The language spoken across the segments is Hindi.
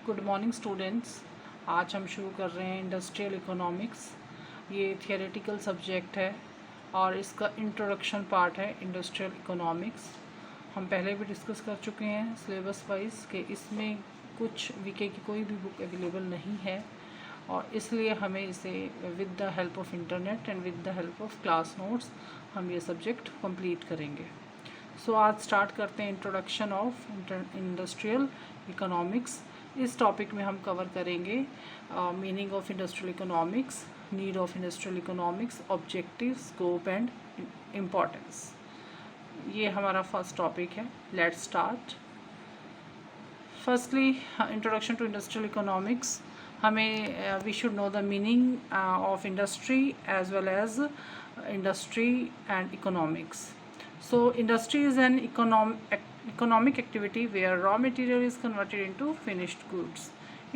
Good morning students. आज हम शुरू कर रहे हैं इंडस्ट्रियल इकोनॉमिक्स। ये थियोरेटिकल सब्जेक्ट है और इसका इंट्रोडक्शन पार्ट है इंडस्ट्रियल इकोनॉमिक्स। हम पहले भी डिस्कस कर चुके हैं सिलेबस वाइज कि इसमें कुछ वीके की कोई भी बुक अवेलेबल नहीं है और इसलिए हमें इसे with the help of internet and with the help of class notes हम ये सब्जेक्ट कंप्लीट करेंगे। सो आज स्टार्ट करते हैं इंट्रोडक्शन ऑफ इंडस्ट्रियल इकोनॉमिक्स। इस टॉपिक में हम कवर करेंगे meaning of industrial economics, need of industrial economics, objective, scope and importance. ये हमारा फर्स्ट टॉपिक है। Let's start. Firstly introduction to industrial economics. हमें we should know the meaning of industry as well as industry and economics. So industry is an economic activity where raw material is converted into finished goods.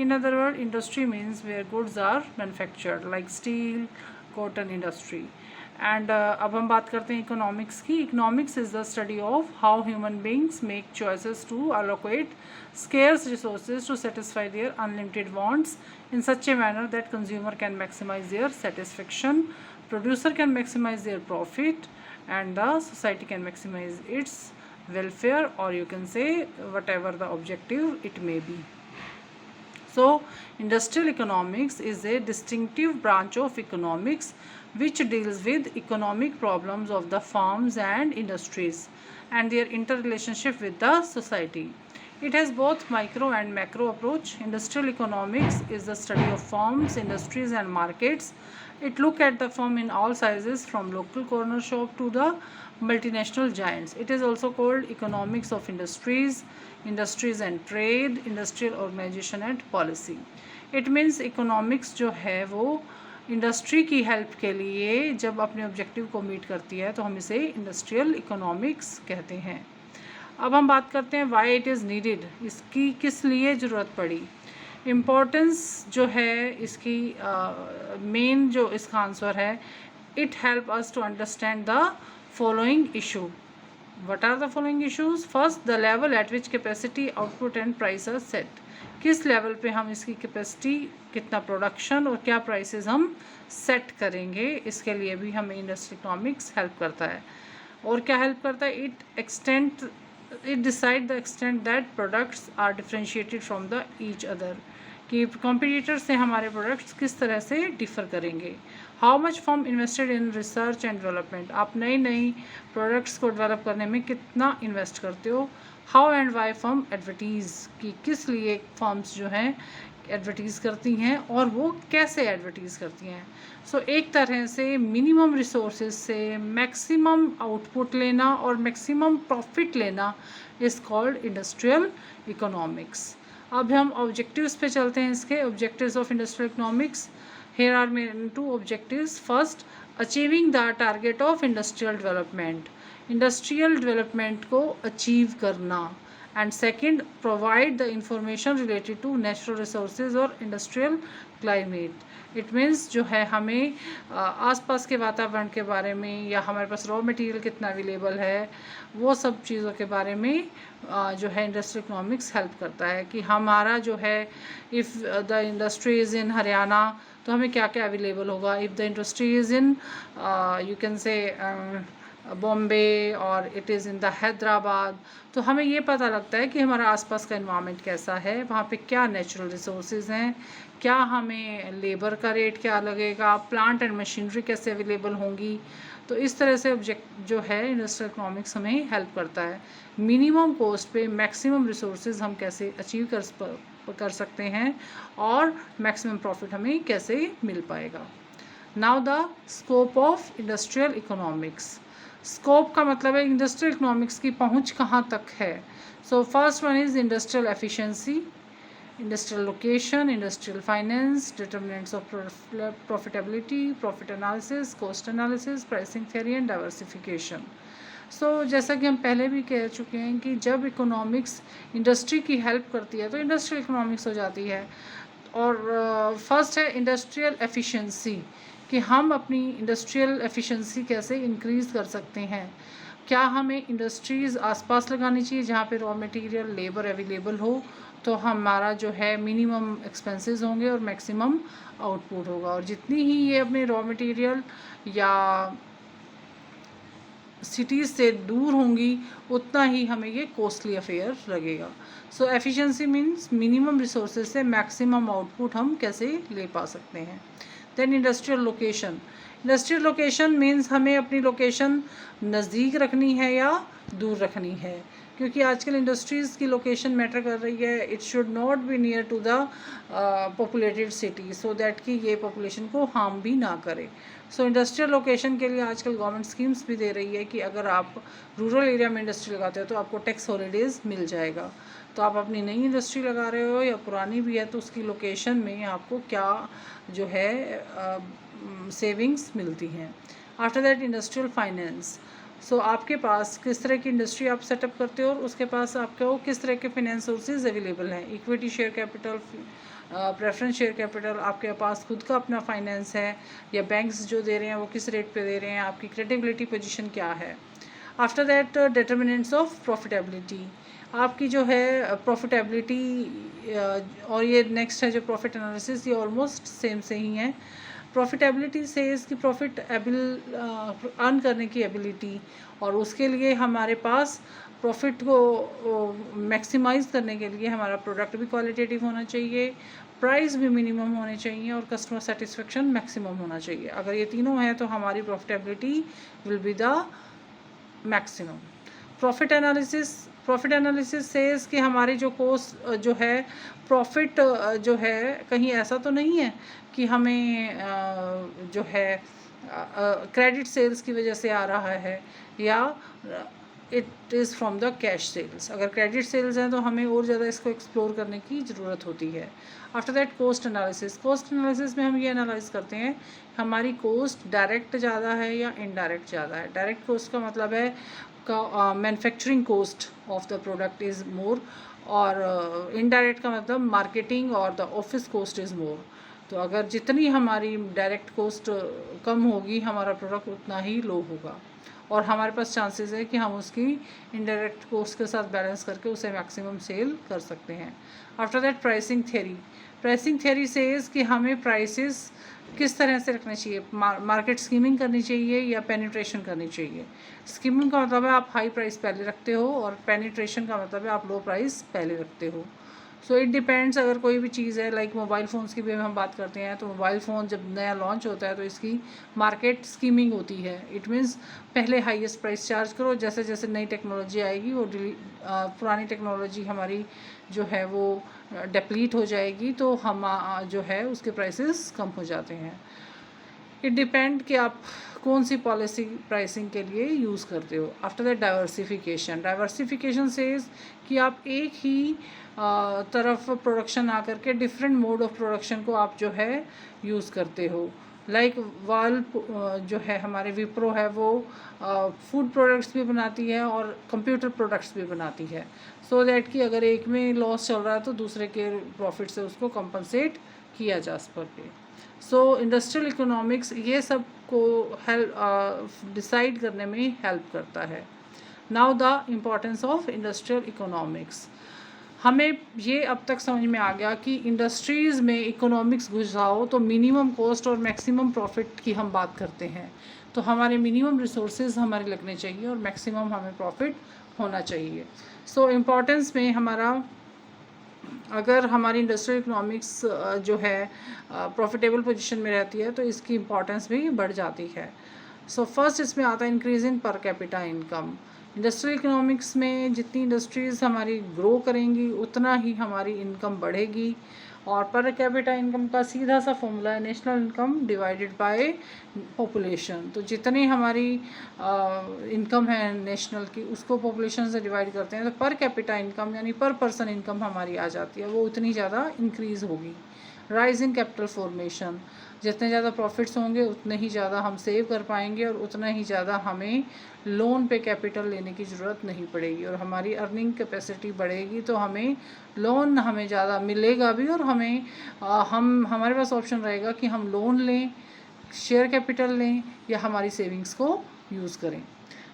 In other words, industry means where goods are manufactured like steel, cotton industry. And अब हम बात करते हैं economics की. Economics is the study of how human beings make choices to allocate scarce resources to satisfy their unlimited wants in such a manner that consumer can maximize their satisfaction, producer can maximize their profit, and the society can maximize its welfare, or you can say whatever the objective it may be. So industrial economics is a distinctive branch of economics which deals with economic problems of the firms and industries and their interrelationship with the society. It has both micro and macro approach. Industrial economics is the study of firms, industries and markets. It looks at the firm in all sizes from local corner shop to the multinational giants. It is also called economics of industries, industries and trade, industrial organization and policy. It means economics जो है वो इंडस्ट्री की हेल्प के लिए जब अपने ऑब्जेक्टिव को मीट करती है तो हम इसे इंडस्ट्रियल इकोनॉमिक्स कहते हैं. अब हम बात करते हैं वाई इट इज़ नीडेड. इसकी किस लिए ज़रूरत पड़ी. इम्पोर्टेंस जो है इसकी मेन जो इसका आंसर है, it help us to understand the following issue. What are the following issues. First, the level at which capacity, output and price are set. किस लेवल पे हम इसकी कैपेसिटी, कितना प्रोडक्शन और क्या प्राइसेस हम सेट करेंगे, इसके लिए भी हमें इंडस्ट्रियल इकोनॉमिक्स हेल्प करता है. और क्या हेल्प करता है. it decide the extent that products are differentiated from the each other, कि कंपटीटर से हमारे प्रोडक्ट्स किस तरह से डिफ़र करेंगे. How much firm invested in research and development. आप नई प्रोडक्ट्स को डेवलप करने में कितना इन्वेस्ट करते हो. हाउ एंड वाई फर्म एडवर्टीज़, कि किस लिए फर्म्स जो हैं एडवर्टीज़ करती हैं और वो कैसे एडवर्टीज़ करती हैं. सो एक तरह से मिनिमम रिसोर्सेज से मैक्सिमम आउटपुट लेना और मैक्सिमम प्रॉफिट लेना इज़ कॉल्ड इंडस्ट्रियल इकोनॉमिक्स. अब हम ऑब्जेक्टिव्स पे चलते हैं. इसके objectives of industrial economics. Here are main two objectives. First, achieving the target of industrial development. Industrial development को अचीव करना. And second, provide the information related to natural resources और इंडस्ट्रियल क्लाइमेट. इट मीन्स जो है हमें आसपास के वातावरण के बारे में या हमारे पास रॉ मटेरियल कितना अवेलेबल है वो सब चीज़ों के बारे में जो है इंडस्ट्रियल इकोनॉमिक्स हेल्प करता है. कि हमारा जो है if the industry is in Haryana तो हमें क्या क्या अवेलेबल होगा. If the industry is in you can say Bombay और it is in the Hyderabad, तो हमें ये पता लगता है कि हमारा आसपास का इन्वायरमेंट कैसा है, वहाँ पे क्या नेचुरल रिसोर्सेज हैं, क्या हमें लेबर का रेट क्या लगेगा, प्लांट एंड मशीनरी कैसे अवेलेबल होंगी. तो इस तरह से ऑब्जेक्ट जो है इंडस्ट्रियल इकोनॉमिक्स हमें हेल्प करता है. मिनिमम कॉस्ट पे मैक्सिमम रिसोर्सेज हम कैसे अचीव कर सकते हैं और मैक्सिमम प्रॉफिट हमें कैसे मिल पाएगा. Now the scope of industrial economics. Scope का मतलब है इंडस्ट्रियल इकोनॉमिक्स की पहुंच कहाँ तक है. So first one is industrial efficiency, industrial location, industrial finance, determinants of profitability, profit analysis, cost analysis, pricing theory and diversification. So जैसा कि हम पहले भी कह चुके हैं कि जब इकोनॉमिक्स इंडस्ट्री की हेल्प करती है तो इंडस्ट्रियल इकोनॉमिक्स हो जाती है. और फर्स्ट है इंडस्ट्रियल एफिशिएंसी, कि हम अपनी इंडस्ट्रियल एफिशिएंसी कैसे इंक्रीज़ कर सकते हैं. क्या हमें इंडस्ट्रीज़ आसपास लगानी चाहिए जहाँ पे रॉ मटेरियल लेबर अवेलेबल हो तो हमारा जो है मिनिमम एक्सपेंसेस होंगे और मैक्सिमम आउटपुट होगा। और जितनी ही ये अपने रॉ मटेरियल या सिटीज़ से दूर होंगी उतना ही हमें ये कॉस्टली अफेयर लगेगा। So efficiency means minimum resources से मैक्सिमम आउटपुट हम कैसे ले पा सकते हैं। Then industrial location. Industrial location means हमें अपनी लोकेशन नज़दीक रखनी है या दूर रखनी है, क्योंकि आजकल इंडस्ट्रीज़ की लोकेशन मैटर कर रही है। It should not be near to the populated city, so that कि ये पॉपुलेशन को हार्म भी ना करे। सो इंडस्ट्रियल लोकेशन के लिए आजकल गवर्नमेंट स्कीम्स भी दे रही है कि अगर आप रूरल एरिया में इंडस्ट्री लगाते हो तो आपको टैक्स हॉलीडेज़ मिल जाएगा। तो आप अपनी नई इंडस्ट्री लगा रहे हो या पुरानी भी है तो उसकी लोकेशन में आपको क्या जो है सेविंग्स मिलती हैं। After that industrial finance. So आपके पास किस तरह की इंडस्ट्री आप सेटअप करते हो और उसके पास आपको किस तरह के फाइनेंस सोर्सेज अवेलेबल हैं। Equity share capital, preference share capital, आपके पास खुद का अपना फाइनेंस है या बैंक्स जो दे रहे हैं वो किस रेट पे दे रहे हैं, आपकी क्रेडिबिलिटी पोजीशन क्या है। After that determinants of profitability. आपकी जो है प्रॉफिटेबिलिटी और ये नेक्स्ट है जो प्रॉफिट एनालिसिस, ये ऑलमोस्ट सेम से ही है। प्रॉफिटेबिलिटी से इसकी प्रॉफिट अर्न करने की एबिलिटी, और उसके लिए हमारे पास प्रॉफिट को मैक्सिमाइज़ करने के लिए हमारा प्रोडक्ट भी क्वालिटेटिव होना चाहिए, प्राइस भी मिनिमम होने चाहिए और कस्टमर सेटिस्फेक्शन मैक्सिमम होना चाहिए। अगर ये तीनों हैं तो हमारी profitability will be the maximum. Profit analysis says कि हमारी जो कोस्ट जो है प्रॉफिट जो है कहीं ऐसा तो नहीं है कि हमें जो है क्रेडिट सेल्स की वजह से आ रहा है या it is from the cash sales. अगर क्रेडिट सेल्स हैं तो हमें और ज़्यादा इसको एक्सप्लोर करने की ज़रूरत होती है। आफ्टर दैट कॉस्ट एनालिसिस में हम ये एनालाइज करते हैं हमारी कॉस्ट डायरेक्ट ज़्यादा है या इनडायरेक्ट ज़्यादा है। डायरेक्ट कॉस्ट का मतलब है manufacturing cost of the product is more, और इनडायरेक्ट का मतलब मार्केटिंग और the office cost is more. तो अगर जितनी हमारी डायरेक्ट कॉस्ट कम होगी हमारा प्रोडक्ट उतना ही लो होगा और हमारे पास चांसेस है कि हम उसकी इनडायरेक्ट कॉस्ट के साथ बैलेंस करके उसे मैक्सिमम सेल कर सकते हैं। After that pricing theory says कि हमें प्राइसेस किस तरह से रखने चाहिए। मार्केट स्कीमिंग करनी चाहिए या पेनिट्रेशन करनी चाहिए। स्कीमिंग का मतलब है आप हाई प्राइस पहले रखते हो और पेनिट्रेशन का मतलब है आप लो प्राइस पहले रखते हो। So it depends. अगर कोई भी चीज़ है लाइक मोबाइल फ़ोन्स की भी हम बात करते हैं तो मोबाइल फ़ोन जब नया लॉन्च होता है तो इसकी मार्केट स्कीमिंग होती है। इट मीन्स पहले हाईएस्ट प्राइस चार्ज करो, जैसे जैसे नई टेक्नोलॉजी आएगी वो पुरानी टेक्नोलॉजी हमारी जो है वो डिप्लीट हो जाएगी तो हम जो है उसके प्राइसेस कम हो जाते हैं। इट डिपेंड कि आप कौन सी पॉलिसी प्राइसिंग के लिए यूज़ करते हो। आफ्टर दैट डाइवर्सिफिकेशन सेज कि आप एक ही तरफ प्रोडक्शन ना करके डिफरेंट मोड ऑफ प्रोडक्शन को आप जो है यूज़ करते हो। लाइक जो है हमारे विप्रो है वो फूड प्रोडक्ट्स भी बनाती है और कंप्यूटर प्रोडक्ट्स भी बनाती है, सो दैट कि अगर एक में लॉस चल रहा है तो दूसरे के प्रॉफिट से उसको कंपनसेट किया जा सके। सो इंडस्ट्रियल इकोनॉमिक्स ये सब को हेल्प डिसाइड करने में हेल्प करता है। Now the importance of industrial economics. हमें ये अब तक समझ में आ गया कि इंडस्ट्रीज़ में इकोनॉमिक्स घुसाओ तो मिनिमम कॉस्ट और मैक्सिमम प्रॉफिट की हम बात करते हैं। तो हमारे मिनिमम रिसोर्सेज हमारे लगने चाहिए और मैक्सिमम हमें प्रॉफिट होना चाहिए। सो इम्पोर्टेंस में हमारा अगर हमारी इंडस्ट्रियल इकोनॉमिक्स जो है प्रॉफिटेबल पोजीशन में रहती है तो इसकी इम्पोर्टेंस भी बढ़ जाती है। सो फर्स्ट इसमें आता है increasing per capita income. Industrial economics में जितनी इंडस्ट्रीज़ हमारी ग्रो करेंगी उतना ही हमारी इनकम बढ़ेगी, और पर कैपिटा इनकम का सीधा सा फॉर्मूला है national income divided by population. तो जितनी हमारी इनकम है नेशनल की उसको पॉपुलेशन से डिवाइड करते हैं तो पर कैपिटा इनकम यानी पर पर्सन इनकम हमारी आ जाती है, वो उतनी ज़्यादा इंक्रीज़ होगी। राइज इन कैपिटल फॉर्मेशन, जितने ज़्यादा प्रॉफिट्स होंगे उतने ही ज़्यादा हम सेव कर पाएंगे और उतना ही ज़्यादा हमें लोन पे कैपिटल लेने की ज़रूरत नहीं पड़ेगी और हमारी अर्निंग कैपेसिटी बढ़ेगी तो हमें लोन हमें ज़्यादा मिलेगा भी और हमें हमारे पास ऑप्शन रहेगा कि हम लोन लें, शेयर कैपिटल लें या हमारी सेविंग्स को यूज़ करें।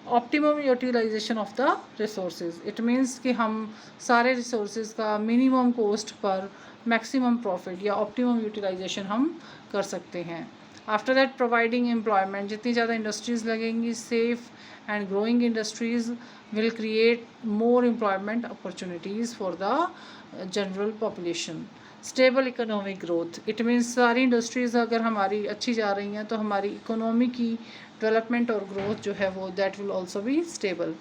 Optimum utilization of the resources, it means कि हम सारे रिसोर्सेज का मिनिमम कॉस्ट पर मैक्सिमम प्रॉफिट या ऑप्टिमम यूटिलाइजेशन हम कर सकते हैं। आफ्टर दैट प्रोवाइडिंग एम्प्लॉयमेंट, जितनी ज़्यादा इंडस्ट्रीज़ लगेंगी, safe and growing industries will create more employment opportunities for the general population. Stable economic growth, it means सारी इंडस्ट्रीज़ अगर हमारी अच्छी जा रही हैं तो हमारी इकोनॉमी की डेवलपमेंट और ग्रोथ जो है वो that will also be stable.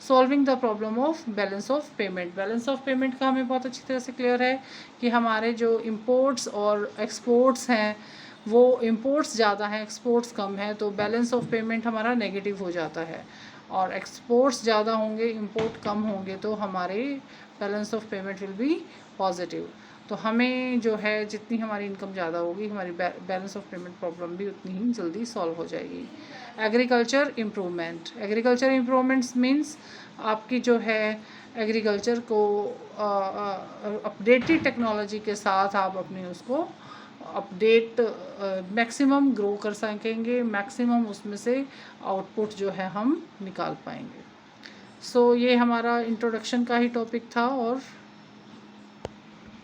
Solving the problem of balance of payment, balance of payment का हमें बहुत अच्छी तरह से क्लियर है कि हमारे जो इम्पोर्ट्स और एक्सपोर्ट्स हैं वो इम्पोर्ट्स ज़्यादा हैं, एक्सपोर्ट्स कम है, तो बैलेंस ऑफ पेमेंट हमारा नेगेटिव हो जाता है। और एक्सपोर्ट्स ज़्यादा होंगे, इंपोर्ट कम होंगे, तो हमारे balance of payment will be positive. तो हमें जो है जितनी हमारी इनकम ज़्यादा होगी, हमारी बैलेंस ऑफ पेमेंट प्रॉब्लम भी उतनी ही जल्दी सॉल्व हो जाएगी। Agriculture improvement, agriculture improvements means आपकी जो है एग्रीकल्चर को अपडेटेड टेक्नोलॉजी के साथ आप अपने उसको अपडेट मैक्सिमम ग्रो कर सकेंगे, मैक्सिमम उसमें से आउटपुट जो है हम निकाल पाएंगे। सो ये हमारा इंट्रोडक्शन का ही टॉपिक था और